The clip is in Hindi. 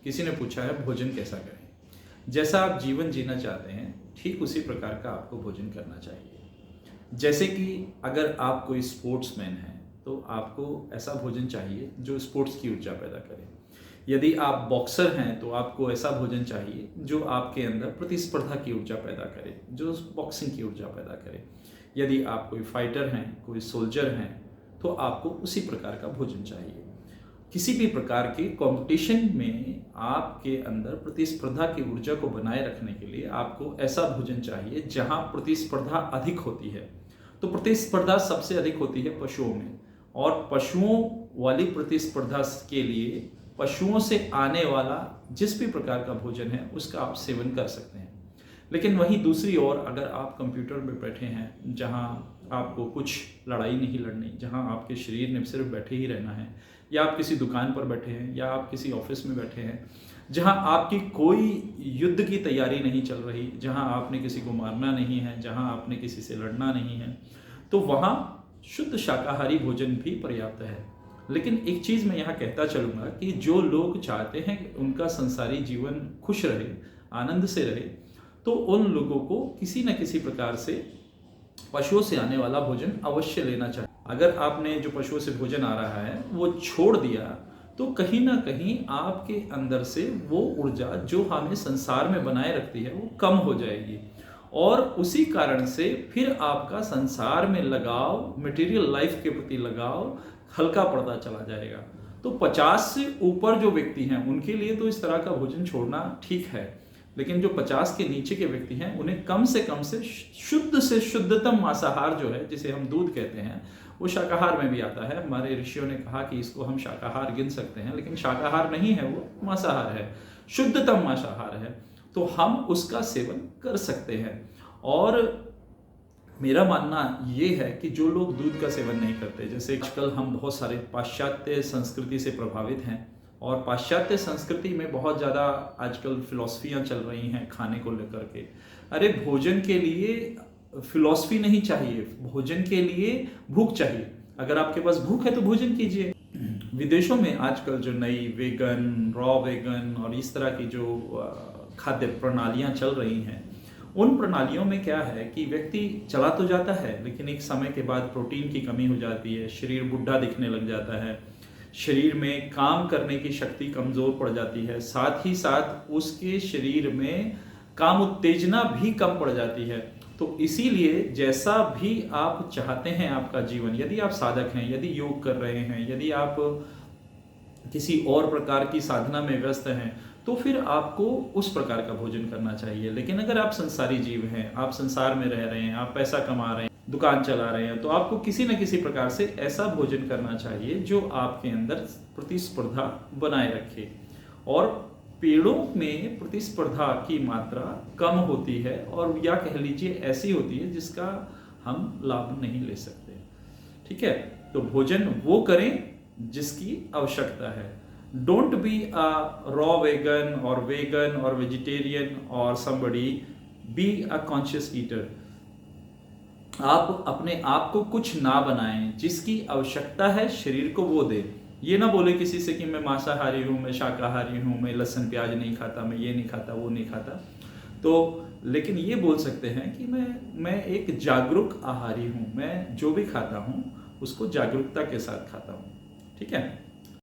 किसी ने पूछा है भोजन कैसा करें। जैसा आप जीवन जीना चाहते हैं ठीक उसी प्रकार का आपको भोजन करना चाहिए। जैसे कि अगर आप कोई स्पोर्ट्समैन हैं तो आपको ऐसा भोजन चाहिए जो स्पोर्ट्स की ऊर्जा पैदा करे। यदि आप बॉक्सर हैं तो आपको ऐसा भोजन चाहिए जो आपके अंदर प्रतिस्पर्धा की ऊर्जा पैदा करे, जो बॉक्सिंग की ऊर्जा पैदा करे। यदि आप कोई फाइटर हैं, कोई सोल्जर हैं, तो आपको उसी प्रकार का भोजन चाहिए। किसी भी प्रकार के कंपटीशन में आपके अंदर प्रतिस्पर्धा की ऊर्जा को बनाए रखने के लिए आपको ऐसा भोजन चाहिए जहां प्रतिस्पर्धा अधिक होती है। तो प्रतिस्पर्धा सबसे अधिक होती है पशुओं में, और पशुओं वाली प्रतिस्पर्धा के लिए पशुओं से आने वाला जिस भी प्रकार का भोजन है उसका आप सेवन कर सकते हैं। लेकिन वहीं दूसरी ओर अगर आप कंप्यूटर में बैठे हैं जहां आपको कुछ लड़ाई नहीं लड़नी, जहां आपके शरीर ने सिर्फ बैठे ही रहना है, या आप किसी दुकान पर बैठे हैं या आप किसी ऑफिस में बैठे हैं जहां आपकी कोई युद्ध की तैयारी नहीं चल रही, जहां आपने किसी को मारना नहीं है, जहां आपने किसी से लड़ना नहीं है, तो वहां शुद्ध शाकाहारी भोजन भी पर्याप्त है। लेकिन एक चीज़ मैं यहाँ कहता चलूँगा कि जो लोग चाहते हैं कि उनका संसारी जीवन खुश रहे, आनंद से रहे, तो उन लोगों को किसी न किसी प्रकार से पशुओं से आने वाला भोजन अवश्य लेना चाहिए। अगर आपने जो पशुओं से भोजन आ रहा है वो छोड़ दिया तो कहीं ना कहीं आपके अंदर से वो ऊर्जा जो हमें संसार में बनाए रखती है वो कम हो जाएगी, और उसी कारण से फिर आपका संसार में लगाव, मटेरियल लाइफ के प्रति लगाव हल्का पड़ता चला जाएगा। तो 50 से ऊपर जो व्यक्ति हैं उनके लिए तो इस तरह का भोजन छोड़ना ठीक है, लेकिन जो 50 के नीचे के व्यक्ति हैं उन्हें कम से शुद्ध से शुद्धतम मांसाहार जो है, जिसे हम दूध कहते हैं, वो शाकाहार में भी आता है। हमारे ऋषियों ने कहा कि इसको हम शाकाहार गिन सकते हैं, लेकिन शाकाहार नहीं है, वो मांसाहार है, शुद्धतम मांसाहार है, तो हम उसका सेवन कर सकते हैं। और मेरा मानना ये है कि जो लोग दूध का सेवन नहीं करते, जैसे आजकल हम बहुत सारे पाश्चात्य संस्कृति से प्रभावित हैं, और पाश्चात्य संस्कृति में बहुत ज़्यादा आजकल फिलॉसफियाँ चल रही हैं खाने को लेकर के। अरे भोजन के लिए फिलॉसफी नहीं चाहिए, भोजन के लिए भूख चाहिए। अगर आपके पास भूख है तो भोजन कीजिए। विदेशों में आजकल जो नई वेगन, रॉ वेगन और इस तरह की जो खाद्य प्रणालियाँ चल रही हैं, उन प्रणालियों में क्या है कि व्यक्ति चला तो जाता है, लेकिन एक समय के बाद प्रोटीन की कमी हो जाती है, शरीर बुढ़ा दिखने लग जाता है, शरीर में काम करने की शक्ति कमज़ोर पड़ जाती है, साथ ही साथ उसके शरीर में काम उत्तेजना भी कम पड़ जाती है। तो इसीलिए जैसा भी आप चाहते हैं आपका जीवन, यदि आप साधक हैं, यदि योग कर रहे हैं, यदि आप किसी और प्रकार की साधना में व्यस्त हैं, तो फिर आपको उस प्रकार का भोजन करना चाहिए। लेकिन अगर आप संसारी जीव हैं, आप संसार में रह रहे हैं, आप पैसा कमा रहे हैं, दुकान चला रहे हैं, तो आपको किसी न किसी प्रकार से ऐसा भोजन करना चाहिए जो आपके अंदर प्रतिस्पर्धा बनाए रखे। और पेड़ों में प्रतिस्पर्धा की मात्रा कम होती है, और या कह लीजिए ऐसी होती है जिसका हम लाभ नहीं ले सकते। ठीक है, तो भोजन वो करें जिसकी आवश्यकता है। Don't be a raw vegan और वेजिटेरियन और somebody, be a conscious eater. आप अपने आप को कुछ ना बनाएं, जिसकी आवश्यकता है शरीर को वो दे। ये ना बोले किसी से कि मैं मांसाहारी हूँ, मैं शाकाहारी हूँ, मैं लहसुन प्याज नहीं खाता, मैं ये नहीं खाता, वो नहीं खाता। तो लेकिन ये बोल सकते हैं कि मैं एक जागरूक आहारी हूँ, मैं जो भी खाता हूँ उसको जागरूकता के साथ खाता हूँ। ठीक है।